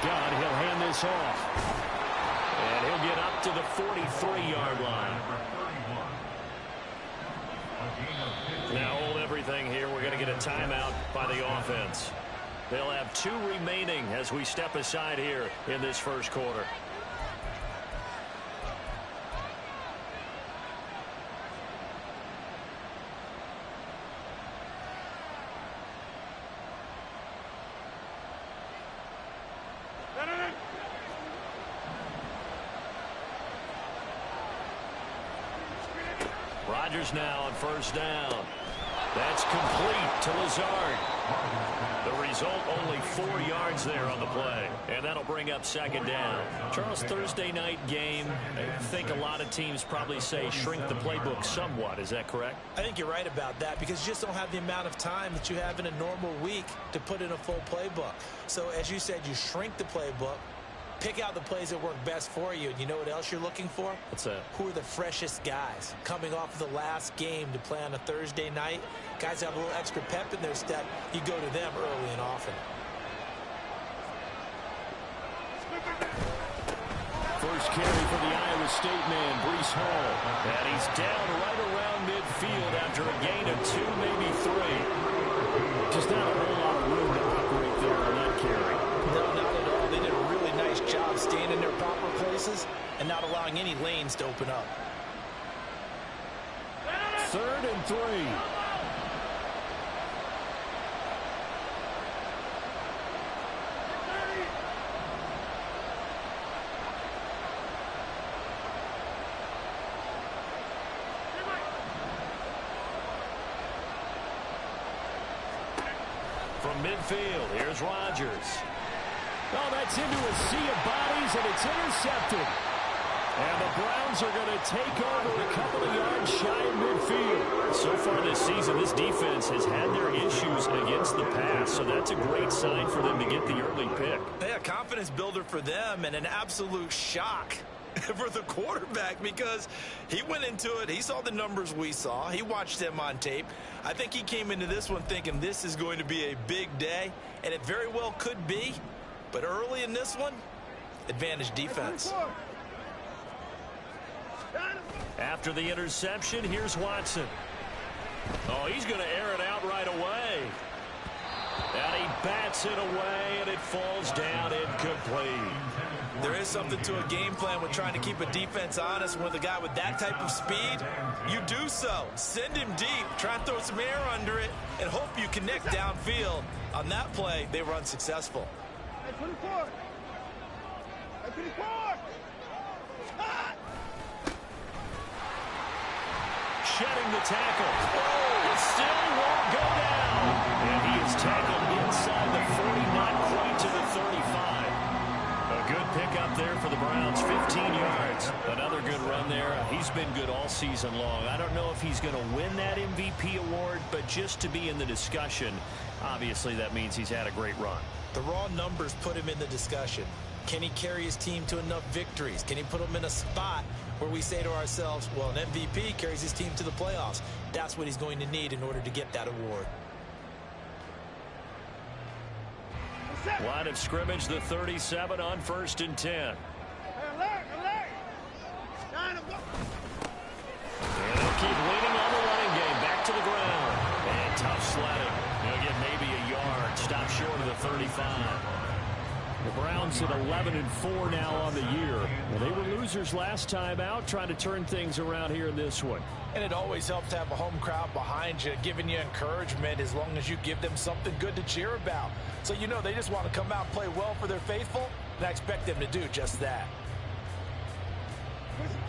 gun. He'll hand this off. And he'll get up to the 43-yard line. Now hold everything here. We're going to get a timeout by the offense. They'll have 2 remaining as we step aside here in this first quarter. Rodgers now on first down. That's complete to Lazard. The result, only 4 yards there on the play. And that'll bring up second down. Charles, Thursday night game, I think a lot of teams probably say shrink the playbook somewhat. Is that correct? I think you're right about that because you just don't have the amount of time that you have in a normal week to put in a full playbook. So as you said, you shrink the playbook. Pick out the plays that work best for you. And you know what else you're looking for? What's that? Who are the freshest guys coming off of the last game to play on a Thursday night? Guys have a little extra pep in their step. You go to them early and often. First carry for the Iowa State man, Breece Hall. And he's down right around midfield after a gain of 2, maybe 3. Just not a whole lot of room to operate there on that carry. No, not at all. They did a really nice job staying in their proper places and not allowing any lanes to open up. 3rd and 3. From midfield, here's Rodgers. Oh, that's into a sea of bodies, and it's intercepted. And the Browns are going to take over a couple of yards shy of midfield. So far this season, this defense has had their issues against the pass, so that's a great sign for them to get the early pick. Yeah, a confidence builder for them and an absolute shock for the quarterback because he went into it. He saw the numbers we saw. He watched them on tape. I think he came into this one thinking this is going to be a big day, and it very well could be. But early in this one, advantage defense. After the interception, here's Watson. Oh, he's going to air it out right away. And he bats it away, and it falls down incomplete. There is something to a game plan with trying to keep a defense honest. With a guy with that type of speed, you do so. Send him deep, try and throw some air under it, and hope you connect downfield. On that play, they were unsuccessful. 24. 24. Shedding the tackle. Oh, it still won't go down. And he is tackled inside the 40, not quite to the 35. A good pickup there for the Browns, 15 yards. Another good run there. He's been good all season long. I don't know if he's going to win that MVP award, but just to be in the discussion, obviously that means he's had a great run. The raw numbers put him in the discussion. Can he carry his team to enough victories? Can he put them in a spot where we say to ourselves, well, an MVP carries his team to the playoffs. That's what he's going to need in order to get that award. Line of scrimmage, the 37 on 1st and 10. Alert, alert. And they'll keep leaning on the running game. Back to the ground. And tough sledding. They'll get maybe a yard. Stop short of the 35. The Browns at 11-4 now on the year. Well, they were losers last time out, trying to turn things around here in this one. And it always helps to have a home crowd behind you, giving you encouragement as long as you give them something good to cheer about. So you know they just want to come out and play well for their faithful, and I expect them to do just that.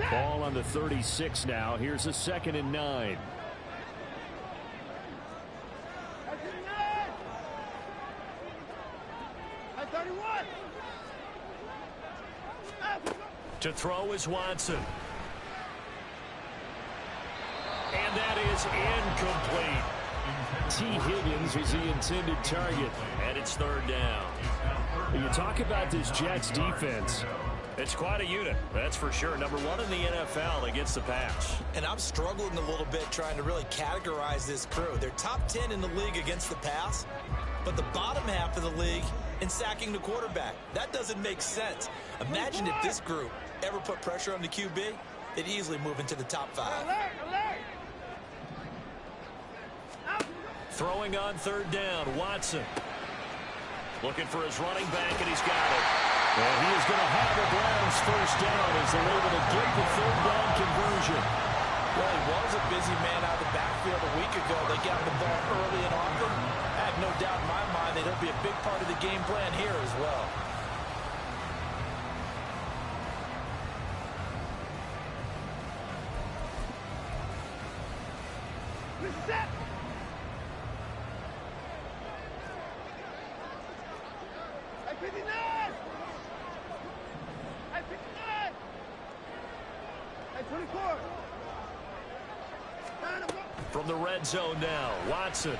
Ball on the 36 now. Here's a 2nd and 9. To throw is Watson. And that is incomplete. T. Higgins was the intended target, and it's 3rd down. When you talk about this Jets defense, it's quite a unit, that's for sure. Number 1 in the NFL against the pass. And I'm struggling a little bit trying to really categorize this crew. They're top 10 in the league against the pass, but the bottom half of the league in sacking the quarterback. That doesn't make sense. Imagine if this group ever put pressure on the QB, they'd easily move into the top 5. Alert, alert. Out. Throwing on third down, Watson. Looking for his running back, and he's got it. And he is going to have the Browns first down as they're able to get the third down conversion. Well, he was a busy man out of the backfield a week ago. They got the ball early and often. I have no doubt in my mind that he'll be a big part of the game plan here as well. Reset. I 59. I 59. I 24. From the red zone now, Watson.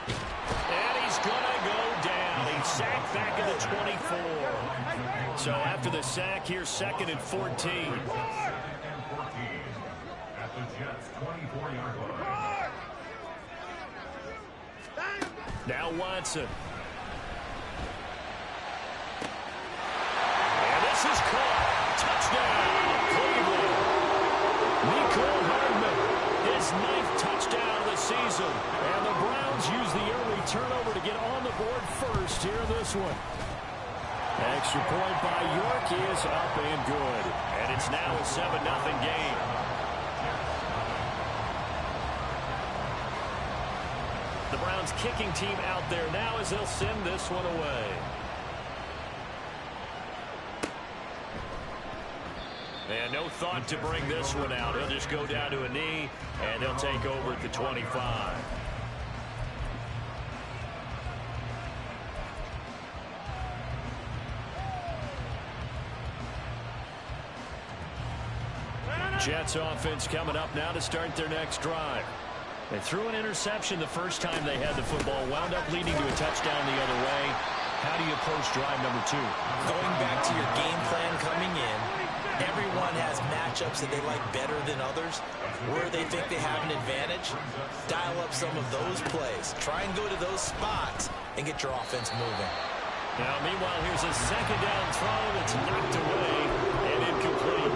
And he's going to go down. He's sacked back at the 24. So after the sack, here's 2nd and 14. At the Jets' 24-yard line. Now Watson. And this is caught. Touchdown, Cleveland. Mecole Hardman, his 9th touchdown of the season. And the Browns use the early turnover to get on the board first here in this one. Extra point by York is up and good. And it's now a 7-0 game. The Browns kicking team out there now as they'll send this one away. And no thought to bring this one out. He'll just go down to a knee, and they'll take over at the 25. Jets offense coming up now to start their next drive. They threw an interception the first time they had the football, wound up leading to a touchdown the other way. How do you approach drive number 2? Going back to your game plan coming in, everyone has matchups that they like better than others. Where they think they have an advantage, dial up some of those plays. Try and go to those spots and get your offense moving. Now, meanwhile, here's a 2nd down throw that's knocked away and incomplete.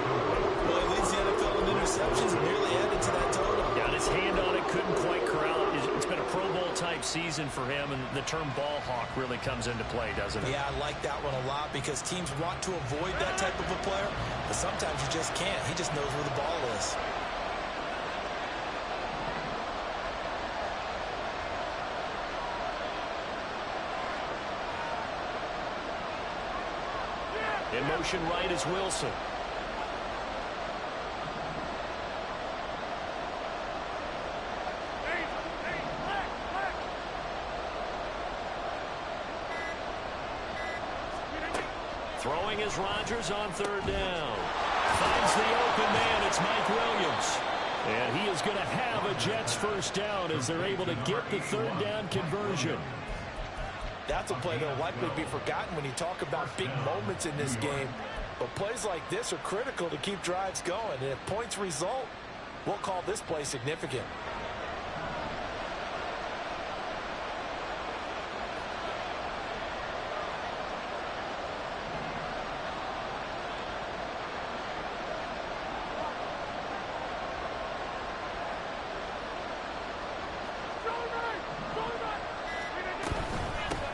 Well, he leads the NFL in interceptions and nearly added to that total. Got his hand on it, couldn't quite corral it. It's been a Pro Bowl-type season for him, and the term ball hawk really comes into play, doesn't it? Yeah, I like that one a lot because teams want to avoid that type of a player, but sometimes you just can't. He just knows where the ball is. In motion right is Wilson. Throwing is Rodgers on 3rd down. Finds the open man. It's Mike Williams. And he is going to have a Jets first down as they're able to get the 3rd down conversion. That's a play that will likely be forgotten when you talk about big moments in this game. But plays like this are critical to keep drives going. And if points result, we'll call this play significant.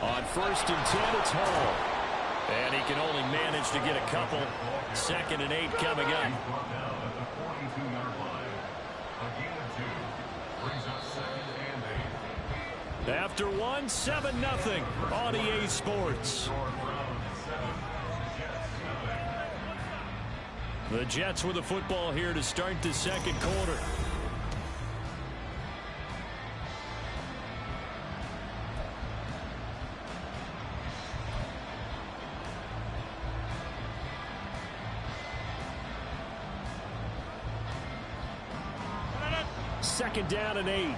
On 1st and 10, it's Hall. And he can only manage to get a couple. 2nd and 8 coming up. After one, 7-0 on EA Sports. The Jets with the football here to start the 2nd quarter. Second down and 8.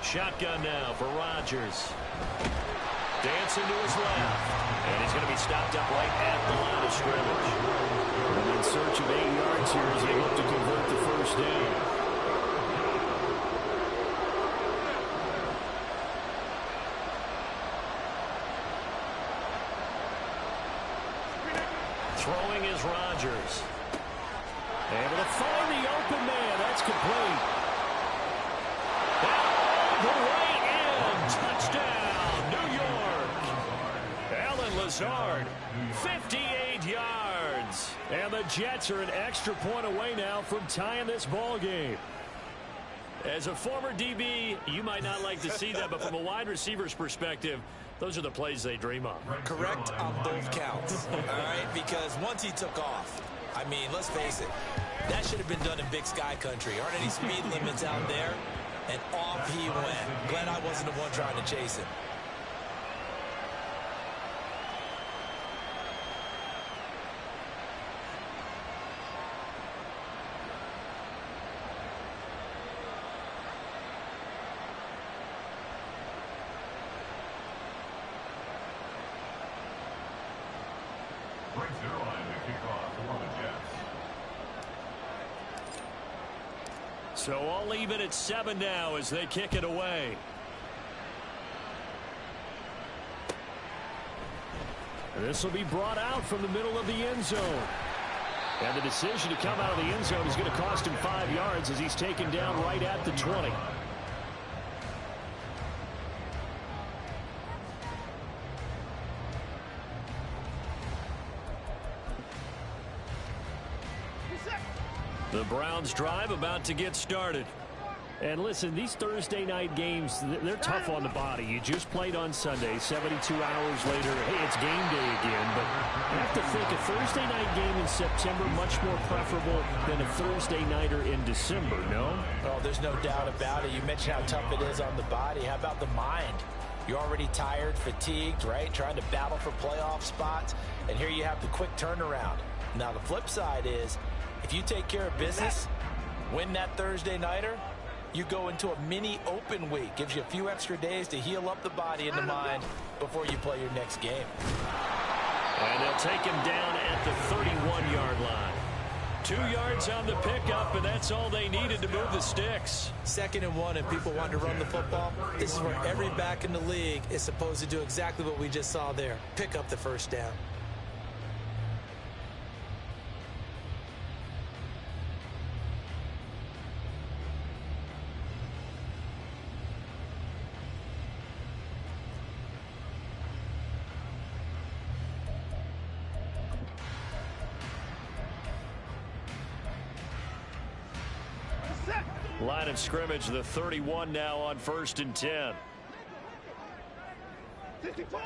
Shotgun now for Rodgers. Dancing to his left. And he's going to be stopped up right at the line of scrimmage. And in search of 8 yards here as they look to convert the first down. Throwing is Rodgers. Able to find the open man. That's complete. All the way in. Touchdown, New York. Allen Lazard, 58 yards. And the Jets are an extra point away now from tying this ball game. As a former DB, you might not like to see that, but from a wide receiver's perspective, those are the plays they dream of. Correct on both counts, all right? Because once he took off, I mean, let's face it, that should have been done in Big Sky country. Aren't any speed limits out there? And off he went. Glad I wasn't the one trying to chase him. So all even at 7 now as they kick it away. And this will be brought out from the middle of the end zone. And the decision to come out of the end zone is going to cost him 5 yards as he's taken down right at the 20. The Browns drive about to get started. And listen, these Thursday night games, they're tough on the body. You just played on Sunday, 72 hours later, hey, it's game day again. But you have to think a Thursday night game in September much more preferable than a Thursday nighter in December, no? Oh, there's no doubt about it. You mentioned how tough it is on the body. How about the mind? You're already tired, fatigued, right? Trying to battle for playoff spots. And here you have the quick turnaround. Now, the flip side is, if you take care of business, win that Thursday nighter, you go into a mini open week. Gives you a few extra days to heal up the body and the mind before you play your next game. And they'll take him down at the 31-yard line. 2 yards on the pickup, and that's all they needed to move the sticks. 2nd and 1, and people want to run the football. This is where every back in the league is supposed to do exactly what we just saw there. Pick up the first down. Line of scrimmage, the 31 now on 1st and 10. 64!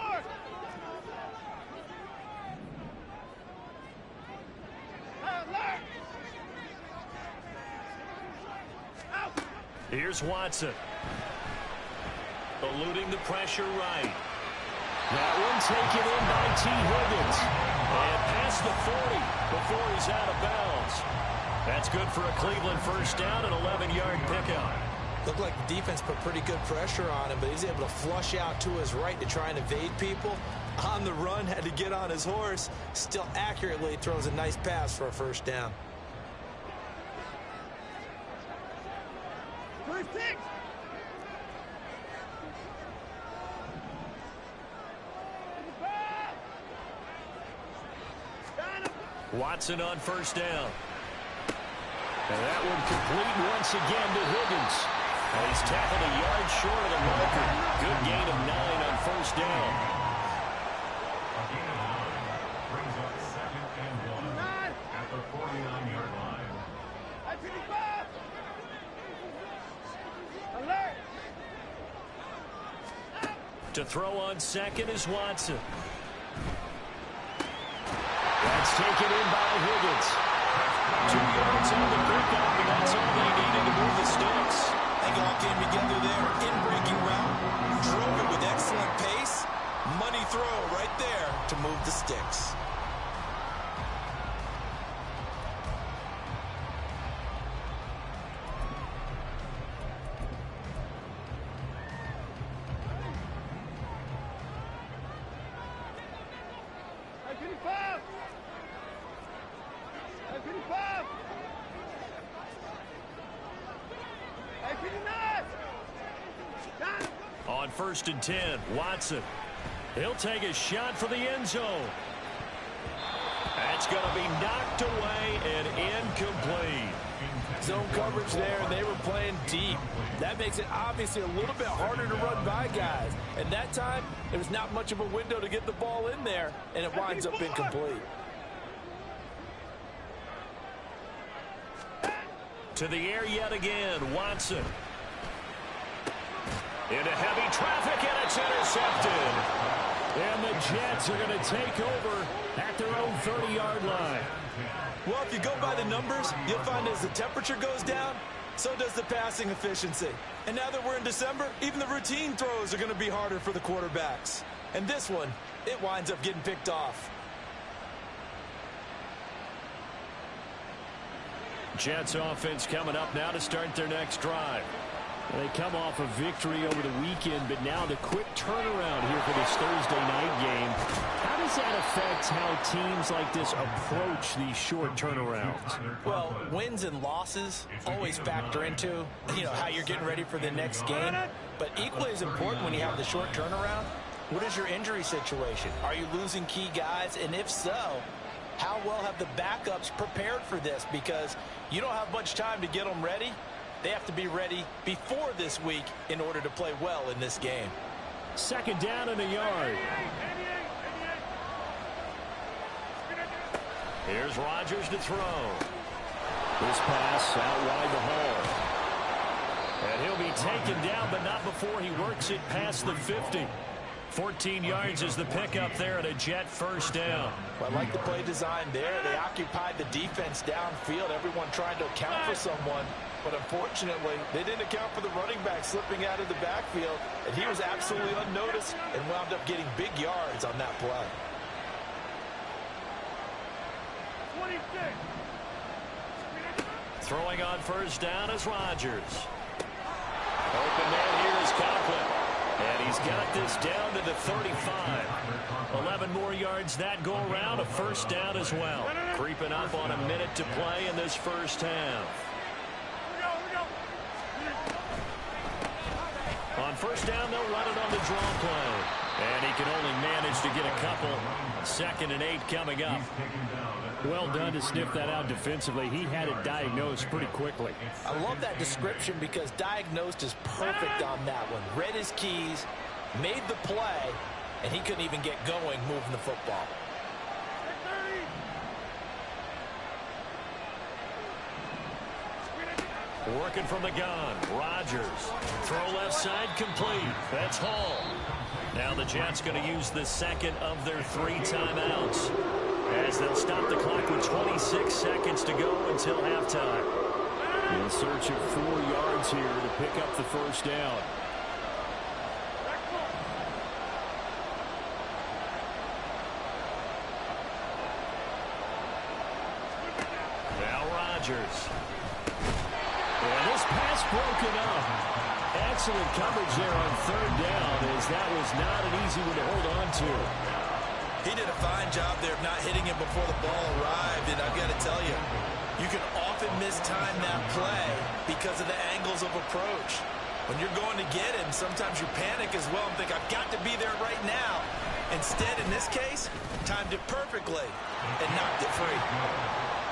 Here's Watson. Eluding the pressure right. That one taken in by T. Higgins. And past the 40 before he's out of bounds. That's good for a Cleveland first down, an 11-yard pickup. Looked like the defense put pretty good pressure on him, but he's able to flush out to his right to try and evade people. On the run, had to get on his horse. Still accurately throws a nice pass for a first down. 26! Watson on first down. And that one complete once again to Higgins. And he's tackled a yard short of the marker. Good gain of 9 on first down. A gain of 9 brings up 2nd and 1 at the 49-yard line. 55! Alert! To throw on second is Watson. That's taken in by Higgins. 2 yards on the pickup, and that's all they needed to move the sticks. They all came together there. In-breaking route. Drove it with excellent pace. Money throw right there to move the sticks. 55. Hey, 55. Hey, 59. Down. On 1st and 10, Watson. He'll take a shot for the end zone. That's going to be knocked away and incomplete. Zone coverage there, and they were playing deep. That makes it obviously a little bit harder to run by guys. And that time, there was not much of a window to get the ball in there, and it winds up incomplete. To the air yet again, Watson. Into heavy traffic, and it's intercepted. And the Jets are going to take over at their own 30-yard line. Well, if you go by the numbers, you'll find as the temperature goes down, so does the passing efficiency. And now that we're in December, even the routine throws are going to be harder for the quarterbacks. And this one, it winds up getting picked off. Jets offense coming up now to start their next drive. They come off a victory over the weekend, but now the quick turnaround here for this Thursday night game. How does that affect how teams like this approach these short turnarounds? Well, wins and losses always factor into, how you're getting ready for the next game. But equally as important when you have the short turnaround, what is your injury situation? Are you losing key guys? And if so, how well have the backups prepared for this? Because you don't have much time to get them ready. They have to be ready before this week in order to play well in this game. 2nd down and a yard. Here's Rodgers to throw. This pass out wide the hole. And he'll be taken down, but not before he works it past the 50. 14 yards is the pickup there at a Jet 1st down. Well, I like the play design there. They occupied the defense downfield, everyone trying to account for someone. But unfortunately, they didn't account for the running back slipping out of the backfield, and he was absolutely unnoticed and wound up getting big yards on that play. 26. Throwing on 1st down is Rodgers. Open man here is Conklin. And he's got this down to the 35. 11 more yards that go around, a 1st down as well. Creeping up on a minute to play in this 1st half. On 1st down, they'll run it on the draw play. And he can only manage to get a couple. 2nd and 8 coming up. Well done to sniff that out defensively. He had it diagnosed pretty quickly. I love that description because diagnosed is perfect on that one. Read his keys, made the play, and he couldn't even get going moving the football. Working from the gun, Rodgers. Throw left side complete. That's Hall. Now the Jets going to use the 2nd of their 3 timeouts, as they'll stop the clock with 26 seconds to go until halftime. In search of 4 yards here to pick up the 1st down. Now Rodgers. And this pass broken up. Excellent coverage there on 3rd down, as that was not an easy one to hold on to. He did a fine job there of not hitting him before the ball arrived, and I've got to tell you, you can often mistime that play because of the angles of approach. When you're going to get him, sometimes you panic as well and think, I've got to be there right now. Instead, in this case, timed it perfectly and knocked it free.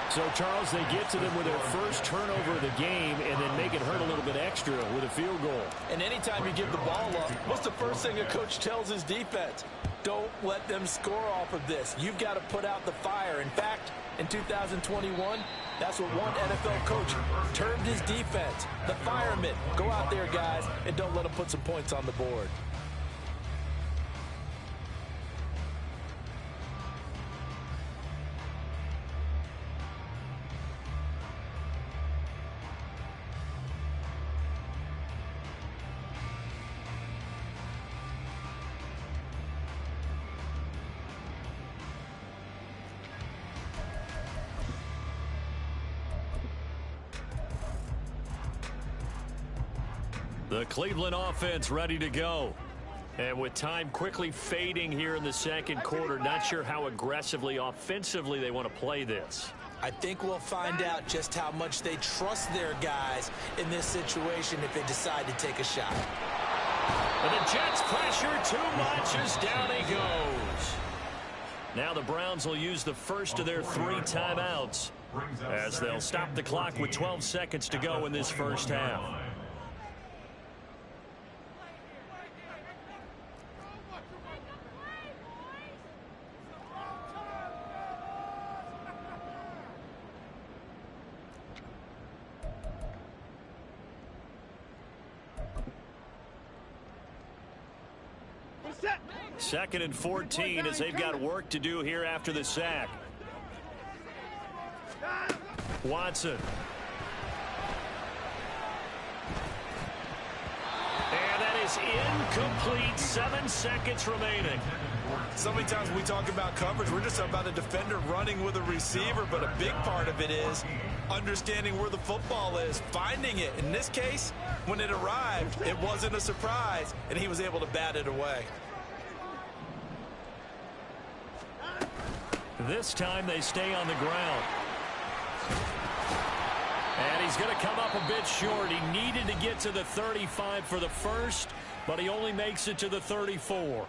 So, Charles, they get to them with their first turnover of the game and then make it hurt a little bit extra with a field goal. And anytime you give the ball up, what's the first thing a coach tells his defense? Don't let them score off of this. You've got to put out the fire. In fact, in 2021, that's what one NFL coach termed his defense. The firemen. Go out there, guys, and don't let them put some points on the board. The Cleveland offense ready to go. And with time quickly fading here in the second quarter, not sure how aggressively, offensively they want to play this. I think we'll find out just how much they trust their guys in this situation if they decide to take a shot. And the Jets pressure too much as down he goes. Now the Browns will use the first of their 3 timeouts as they'll stop the clock with 12 seconds to go in this first half. Second and 14 as they've got work to do here after the sack. Watson. And that is incomplete. 7 seconds remaining. So many times we talk about coverage, we're just about a defender running with a receiver, but a big part of it is understanding where the football is, finding it. In this case, when it arrived, it wasn't a surprise, and he was able to bat it away. This time they stay on the ground. And he's going to come up a bit short. He needed to get to the 35 for the first, but he only makes it to the 34.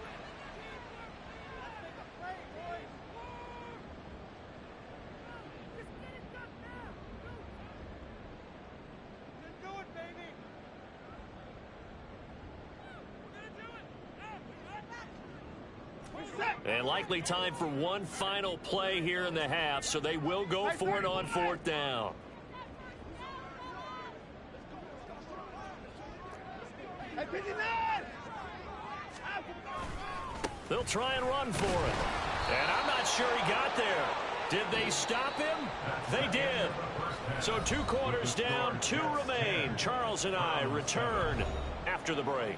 And likely time for one final play here in the half, so they will go for it on 4th down. They'll try and run for it. And I'm not sure he got there. Did they stop him? They did. So 2 quarters down, 2 remain. Charles and I return after the break.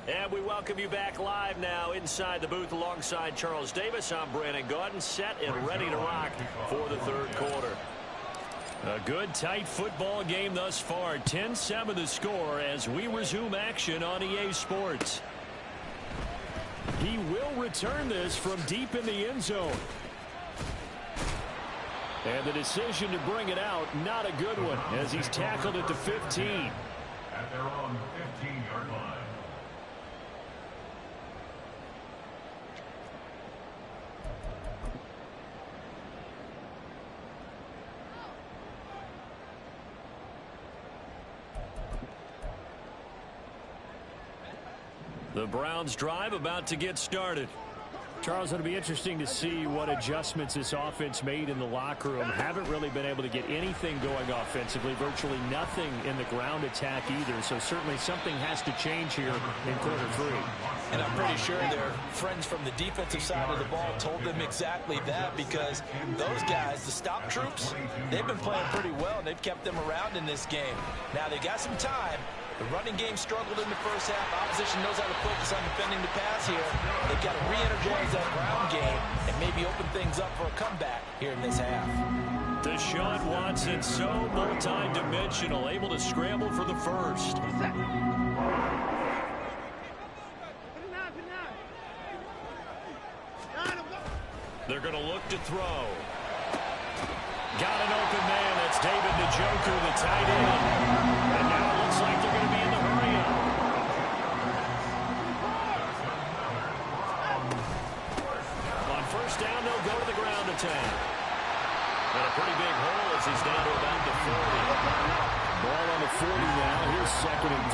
And we welcome you back live now inside the booth alongside Charles Davis. I'm Brandon Gaudin, set and ready to rock for the 3rd quarter. A good, tight football game thus far. 10-7 the score as we resume action on EA Sports. He will return this from deep in the end zone. And the decision to bring it out, not a good one, as he's tackled at the 15. At their own 15-yard line. The Browns drive about to get started. Charles, it'll be interesting to see what adjustments this offense made in the locker room. Haven't really been able to get anything going offensively, virtually nothing in the ground attack either. So certainly something has to change here in quarter 3. And I'm pretty sure their friends from the defensive side of the ball told them exactly that, because those guys, the stop troops, they've been playing pretty well, and they've kept them around in this game. Now, they got some time. The running game struggled in the first half. Opposition knows how to focus on defending the pass here. They've got to re-energize that ground game and maybe open things up for a comeback here in this half. Deshaun Watson, so multi-dimensional, able to scramble for the first. They're going to look to throw. Got an open man. That's David Njoku, the tight end. And now it looks like they're going to be in the hurry-up. On 1st down, they'll go to the ground attack. And a pretty big hole as he's down to about the 40. Ball on the 40 now. Here's 2nd and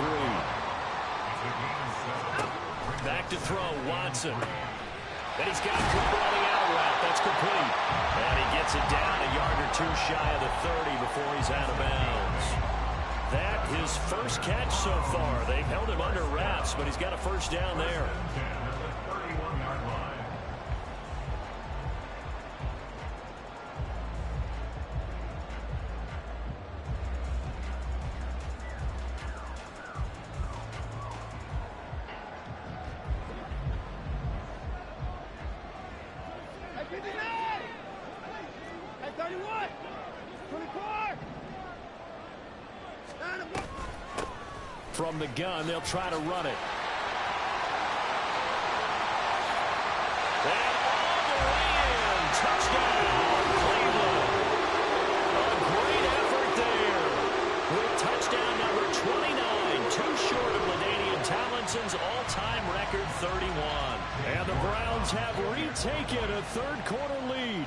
3. Back to throw, Watson. And he's got Cooper on the out route. That's complete. And he gets it down a yard or 2 shy of the 30 before he's out of bounds. That his first catch so far. They've held him under wraps, but he's got a 1st down there. 31. 24. From the gun, they'll try to run it. And all the way in. Touchdown, Cleveland. A great effort there. With touchdown number 29, too short of LaDainian Tomlinson's all-time record 31. And the Browns have retaken a third-quarter lead.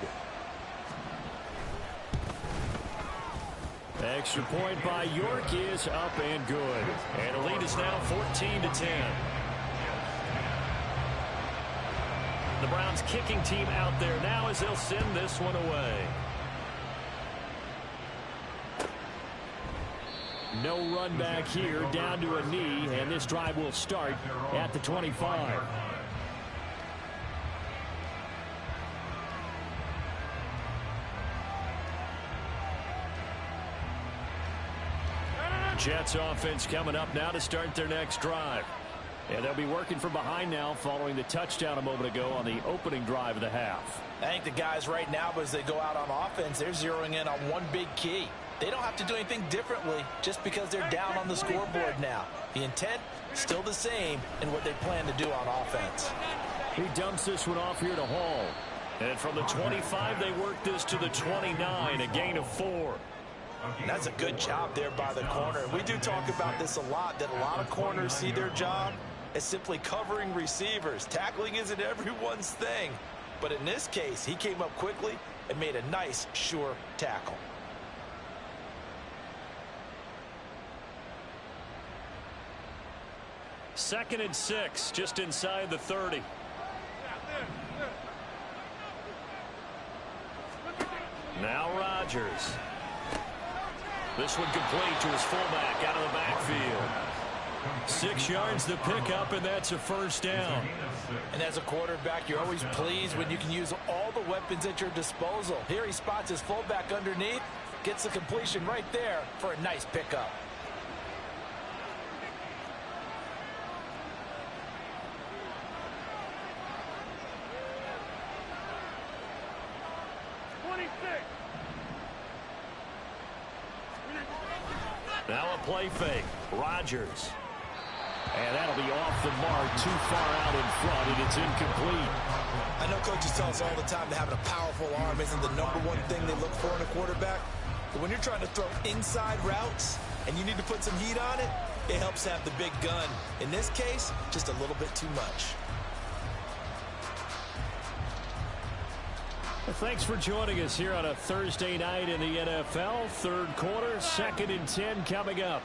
Extra point by York is up and good. And the lead is now 14-10. The Browns kicking team out there now as they'll send this one away. No run back here, down to a knee, and this drive will start at the 25. Jets offense coming up now to start their next drive. And they'll be working from behind now following the touchdown a moment ago on the opening drive of the half. I think the guys right now, as they go out on offense, they're zeroing in on one big key. They don't have to do anything differently just because they're down on the scoreboard now. The intent, still the same in what they plan to do on offense. He dumps this one off here to Hall. And from the 25, they work this to the 29, a gain of 4. That's a good job there by the corner. We do talk about this a lot, that a lot of corners see their job as simply covering receivers. Tackling isn't everyone's thing. But in this case, he came up quickly and made a nice, sure tackle. Second and 6, just inside the 30. Now Rodgers. This one complete to his fullback out of the backfield. 6 yards the pickup, and that's a first down. And as a quarterback, you're always pleased when you can use all the weapons at your disposal. Here he spots his fullback underneath, gets the completion right there for a nice pickup. Now a play fake. Rodgers. And that'll be off the mark, too far out in front, and it's incomplete. I know coaches tell us all the time that having a powerful arm isn't the number one thing they look for in a quarterback. But when you're trying to throw inside routes and you need to put some heat on it, it helps have the big gun. In this case, just a little bit too much. Well, thanks for joining us here on a Thursday night in the NFL. Third quarter, 2nd and 10 coming up.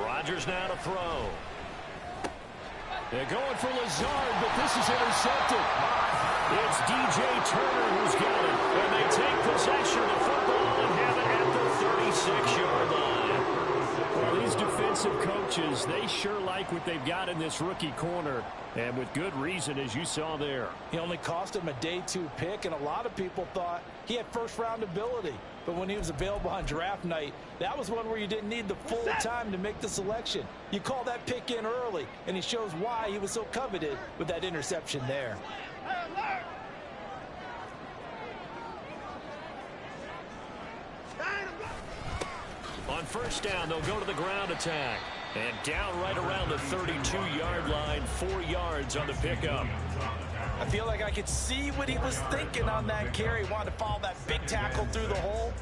Rodgers now to throw. They're going for Lazard, but this is intercepted. It's DJ Turner who's got it. And they take possession of the football and have it at the 36-yard line. Well, these defensive coaches, they sure like what they've got in this rookie corner. And with good reason, as you saw there. He only cost him a day 2 pick, and a lot of people thought he had first-round ability. But when he was available on draft night, that was one where you didn't need the full time to make the selection. You call that pick in early, and he shows why he was so coveted with that interception there. On first down, they'll go to the ground attack. And down right around the 32-yard line, 4 yards on the pickup. I feel like I could see what he was thinking on that carry. Wanted to follow that big tackle through the hole.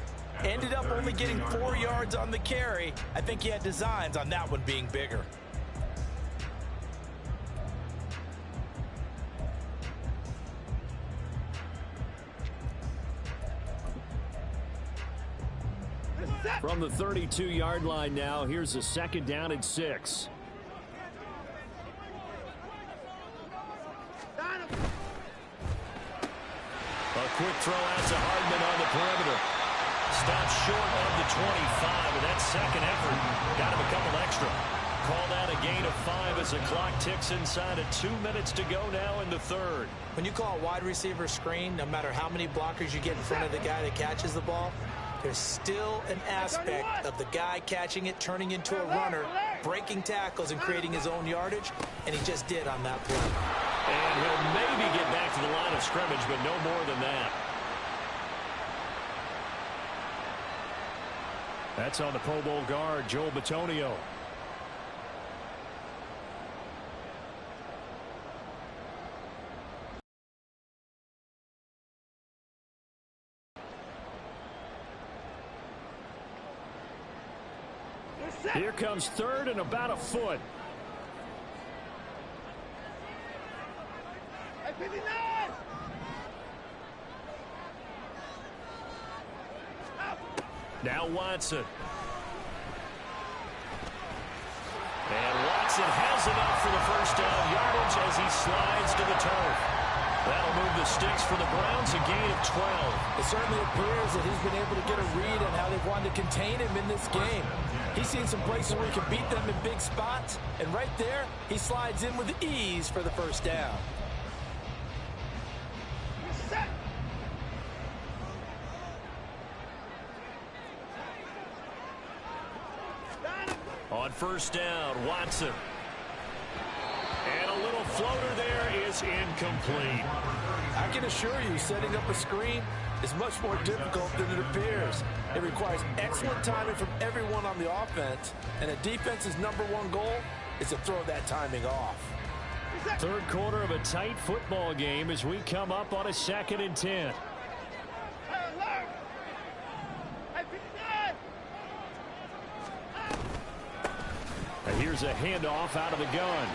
Ended up only getting 4 yards on the carry. I think he had designs on that one being bigger. From the 32-yard line now, here's a 2nd down and 6. A quick throw out to Hardman on the perimeter. Stopped short of the 25, and that second effort got him a couple extra. Call that a gain of 5 as the clock ticks inside of 2 minutes to go now in the third. When you call a wide receiver screen, no matter how many blockers you get in front of the guy that catches the ball, there's still an aspect of the guy catching it, turning into a runner, breaking tackles and creating his own yardage, and he just did on that play. And he'll maybe get back to the line of scrimmage, but no more than that. That's on the Pro Bowl guard, Joel Bitonio. Here comes third and about a foot. Now Watson. And Watson has enough for the first down yardage as he slides to the turf. That'll move the sticks for the Browns, a gain of 12. It certainly appears that he's been able to get a read on how they've wanted to contain him in this game. He's seen some places where he can beat them in big spots, and right there, he slides in with ease for the first down. On first down, Watson. And a little floater there is incomplete. I can assure you, setting up a screen is much more difficult than it appears. It requires excellent timing from everyone on the offense, and a defense's #1 goal is to throw that timing off. Third quarter of a tight football game as we come up on a 2nd and 10. And here's a handoff out of the gun.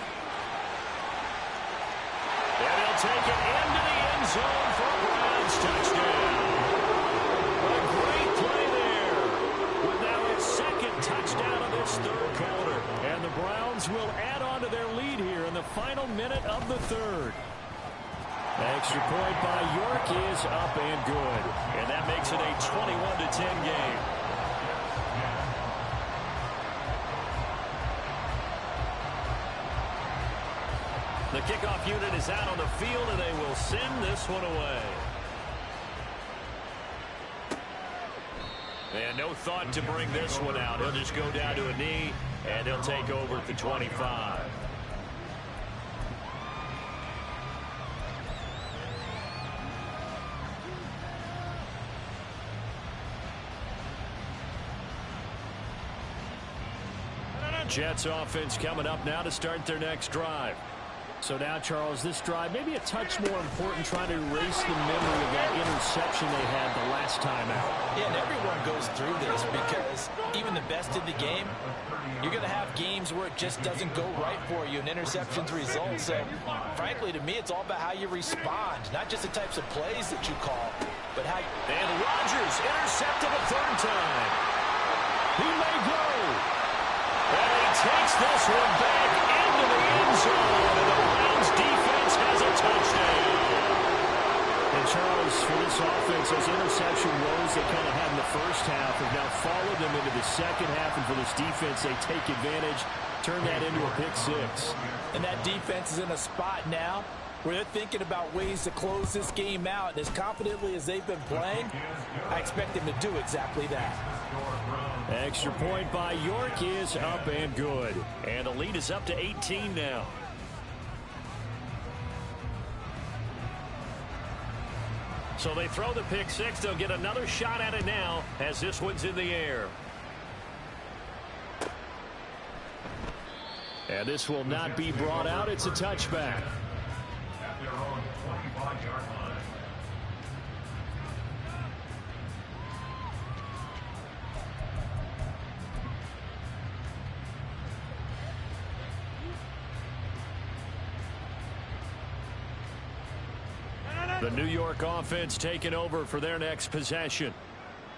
And he'll take it into the end zone for a Browns touchdown. A great play there with now his 2nd touchdown of this third quarter. And the Browns will add on to their lead here in the final minute of the third. Extra point by York is up and good. And that makes it a 21-10 game. The kickoff unit is out on the field, and they will send this one away. And no thought to bring this one out. He'll just go down to a knee, and he'll take over at the 25. Jets offense coming up now to start their next drive. So now, Charles, this drive maybe a touch more important, trying to erase the memory of that interception they had the last time out. Yeah, and everyone goes through this because even the best in the game, you're going to have games where it just doesn't go right for you and interceptions result. So, frankly, to me, it's all about how you respond, not just the types of plays that you call, but how you... And Rodgers intercepted a third time. He may go. And he takes this one back into the end zone. And the Browns defense has a touchdown. And Charles, for this offense, those interception woes they kind of had in the first half have now followed them into the second half. And for this defense, they take advantage, turn that into a pick six. And that defense is in a spot now where they're thinking about ways to close this game out. And as confidently as they've been playing, I expect them to do exactly that. Extra point by York is up and good. And the lead is up to 18 now. So they throw the pick six. They'll get another shot at it now as this one's in the air. And this will not be brought out. It's a touchback. At their own 25-yard line. The New York offense taking over for their next possession.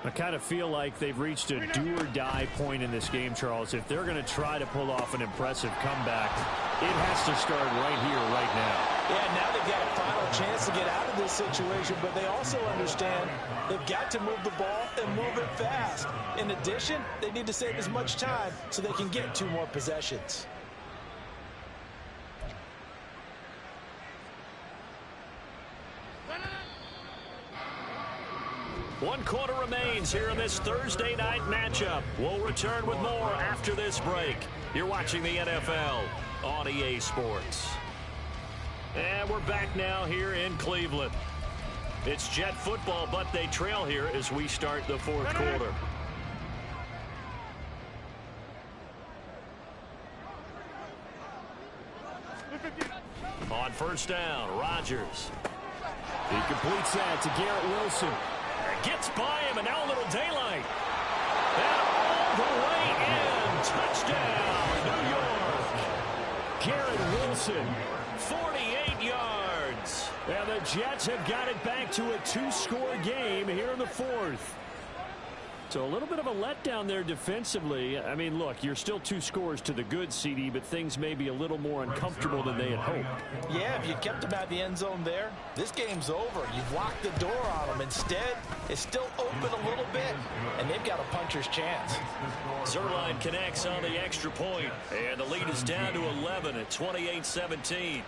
I kind of feel like they've reached a do-or-die point in this game, Charles. If they're going to try to pull off an impressive comeback, it has to start right here, right now. Yeah, now they've got a final chance to get out of this situation, but they also understand they've got to move the ball and move it fast. In addition, they need to save as much time so they can get 2 more possessions. One quarter remains here in this Thursday night matchup. We'll return with more after this break. You're watching the NFL on EA Sports. And we're back now here in Cleveland. It's Jet football, but they trail here as we start the 4th quarter. On first down, Rodgers. He completes that to Garrett Wilson. Gets by him, and now a little daylight. And all the way in. Touchdown, New York. Garrett Wilson, 48 yards. And the Jets have got it back to a 2-score game here in the 4th. So a little bit of a letdown there defensively. I mean, look, you're still 2 scores to the good, CD, but things may be a little more uncomfortable than they had hoped. Yeah, if you kept them at the end zone there, this game's over. You've locked the door on them. Instead, it's still open a little bit, and they've got a puncher's chance. Zuerlein connects on the extra point, and the lead is down to 11 at 28-17.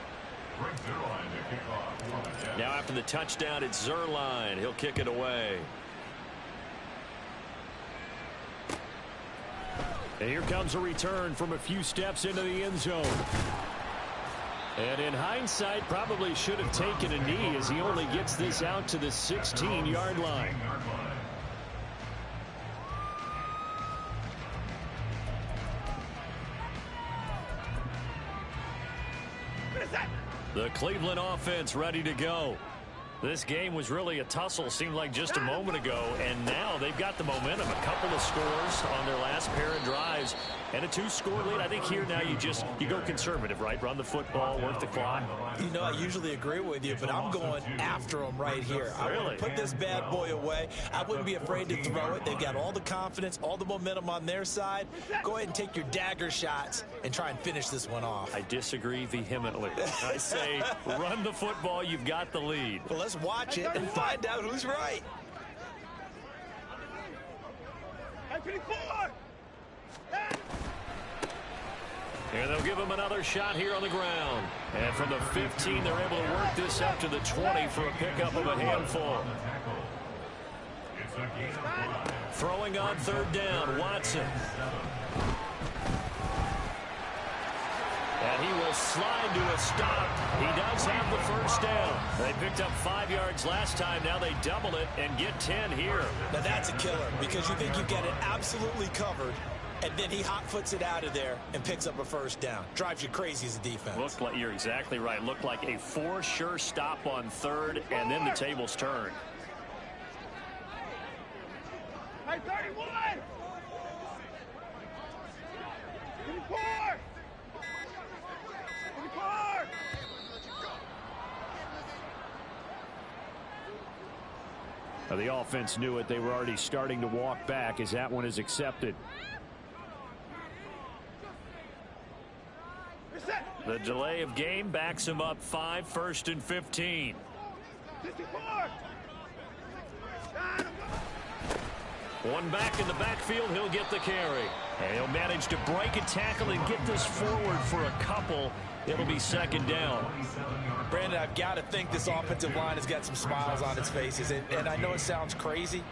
Now after the touchdown, it's Zuerlein. He'll kick it away. And here comes a return from a few steps into the end zone. And in hindsight, probably should have taken a knee as he only gets this out to the 16-yard line. The Cleveland offense ready to go. This game was really a tussle, seemed like just a moment ago, and now they've got the momentum. A couple of scores on their last pair of drives, and a 2-score lead. I think here now you go conservative, right? Run the football, work the clock. You know, I usually agree with you, but I'm going after them right here. I want to put this bad boy away. I wouldn't be afraid to throw it. They've got all the confidence, all the momentum on their side. Go ahead and take your dagger shots and try and finish this one off. I disagree vehemently. I say run the football. You've got the lead. Well, let's watch it and find out who's right. And they'll give him another shot here on the ground. And from the 15, they're able to work this up to the 20 for a pickup of a handful. Throwing on 3rd down, Watson. And he will slide to a stop. He does have the first down. They picked up 5 yards last time. Now they double it and get 10 here. Now that's a killer because you think you get it absolutely covered, and then he hot-foots it out of there and picks up a first down. Drives you crazy as a defense. Looked like, you're exactly right. Looked like a for-sure stop on 3rd, and then the tables turned. Hey, 31! 24! 24! The offense knew it. They were already starting to walk back as that one is accepted. The delay of game backs him up 5, 1st and 15. 54! One back in the backfield, he'll get the carry. And he'll manage to break a tackle and get this forward for a couple. It'll be 2nd down. Brandon, I've got to think this offensive line has got some smiles on its faces. And I know it sounds crazy,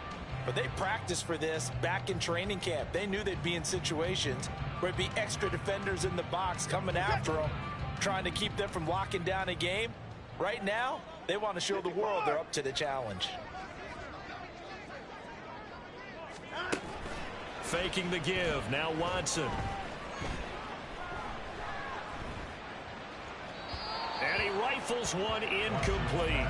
but they practiced for this back in training camp. They knew they'd be in situations where it'd be extra defenders in the box coming after them, trying to keep them from locking down a game. Right now, they want to show the world they're up to the challenge. Faking the give. Now Watson. And he rifles one incomplete.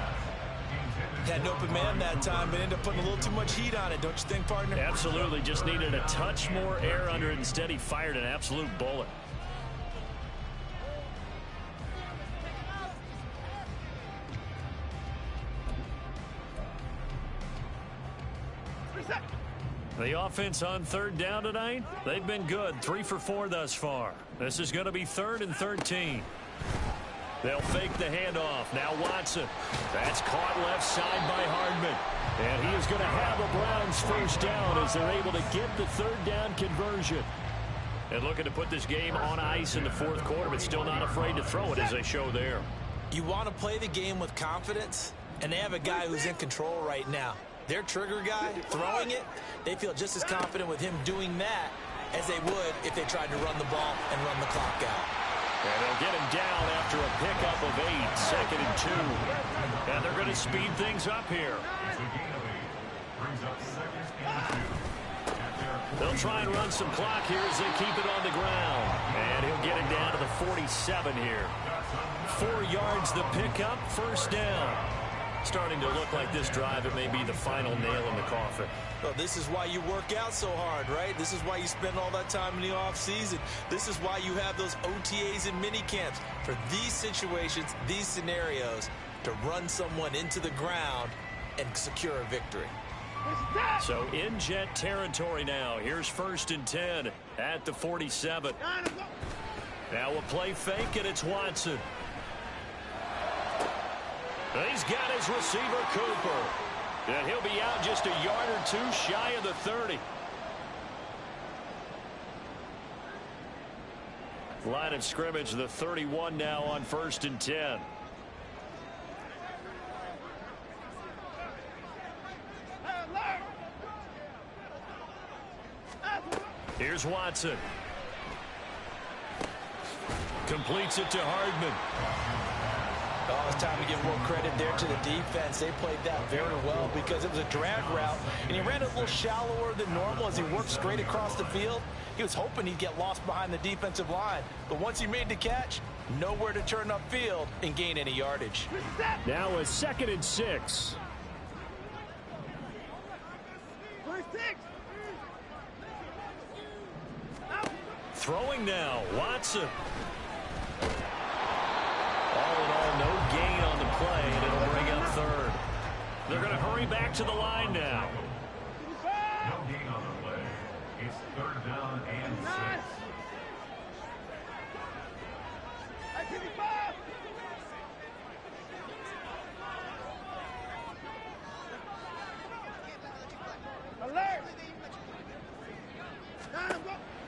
Had an open man that time, but ended up putting a little too much heat on it, don't you think, partner? Absolutely. Just needed a touch more air under it. Instead, he fired an absolute bullet. The offense on 3rd down tonight, they've been good. 3 for 4 thus far. This is going to be 3rd and 13. They'll fake the handoff. Now Watson. That's caught left side by Hardman. And he is going to have a Browns first down as they're able to get the third down conversion. And looking to put this game on ice in the fourth quarter, but still not afraid to throw it as they show there. You want to play the game with confidence, and they have a guy who's in control right now. Their trigger guy, throwing it, they feel just as confident with him doing that as they would if they tried to run the ball and run the clock out. And they'll get him down after a pickup of 8, 2nd and 2. And they're going to speed things up here. It's a gain of 8. Brings up 2nd and 2. They'll try and run some clock here as they keep it on the ground. And he'll get it down to the 47 here. 4 yards the pickup, first down. Starting to look like this drive, it may be the final nail in the coffin. Well, this is why you work out so hard, right? This is why you spend all that time in the offseason. This is why you have those OTAs and mini camps. For these situations, these scenarios, to run someone into the ground and secure a victory. So in Jet territory now. Here's 1st and 10 at the 47. Now a play fake, and it's Watson. He's got his receiver, Cooper. And he'll be out just a yard or 2 shy of the 30. Line of scrimmage, the 31 now on 1st and 10. Here's Watson. Completes it to Hardman. Oh, it's time to give more credit there to the defense. They played that very well because it was a drag route, and he ran it a little shallower than normal as he worked straight across the field. He was hoping he'd get lost behind the defensive line, but once he made the catch, nowhere to turn upfield and gain any yardage. Now a 2nd and 6. Throwing now, Watson. All in all, no gain on the play, and it'll bring up 3rd. They're going to hurry back to the line now. No gain on the play. It's 3rd down and 6.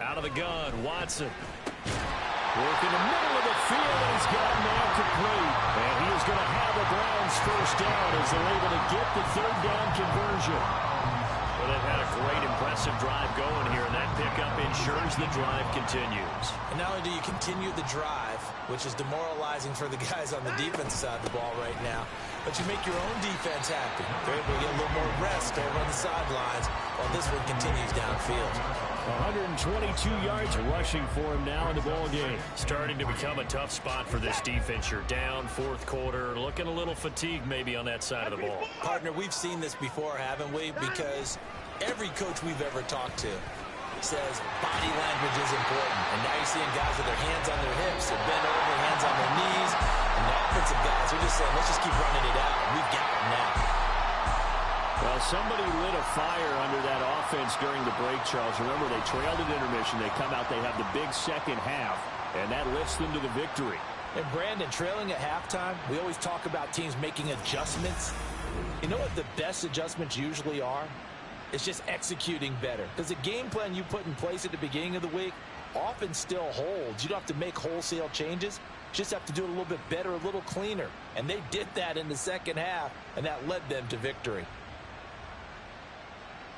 Out of the gun, Watson. Work in the middle of the field, and he's got a man complete. And he is going to have a Browns first down as they're able to get the 3rd down conversion. Well, they've had a great, impressive drive going here, and that pickup ensures the drive continues. And not only do you continue the drive, which is demoralizing for the guys on the defensive side of the ball right now, but you make your own defense happy. They're able to get a little more rest over on the sidelines while this one continues downfield. 122 yards rushing for him now in the ball game. Starting to become a tough spot for this defense. You're down, 4th quarter, looking a little fatigued maybe on that side of the ball. Partner, we've seen this before, haven't we? Because every coach we've ever talked to says body language is important. And now you're seeing guys with their hands on their hips, they're bent over, hands on their knees. And the offensive guys are just saying, let's just keep running it out. We've got them now. Well, somebody lit a fire under that offense during the break, Charles. Remember, they trailed at intermission. They come out, they have the big second half, and that lifts them to the victory. And Brandon, trailing at halftime, we always talk about teams making adjustments. You know what the best adjustments usually are? It's just executing better. Because the game plan you put in place at the beginning of the week often still holds. You don't have to make wholesale changes. You just have to do it a little bit better, a little cleaner. And they did that in the second half, and that led them to victory.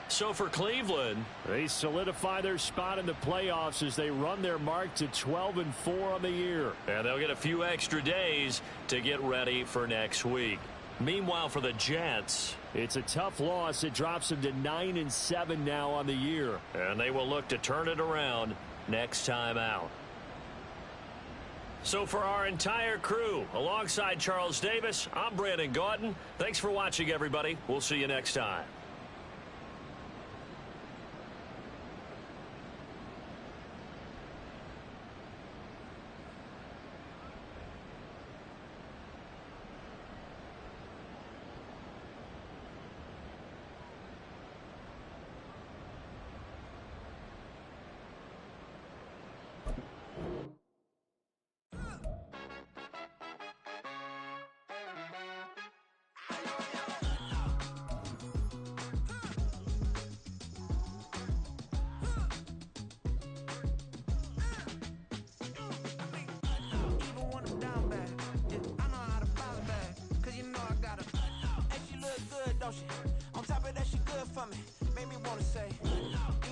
So for Cleveland, they solidify their spot in the playoffs as they run their mark to 12-4 on the year. And they'll get a few extra days to get ready for next week. Meanwhile, for the Jets, it's a tough loss. It drops them to 9-7 now on the year. And they will look to turn it around next time out. So for our entire crew, alongside Charles Davis, I'm Brandon Gaudin. Thanks for watching, everybody. We'll see you next time. don't she? On top of that, she good for me. Made me wanna say,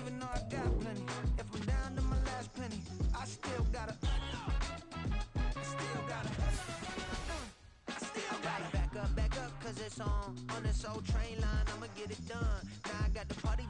even though I got plenty, if I'm down to my last penny, I still gotta back up, cause it's on this old train line, I'ma get it done. Now I got the party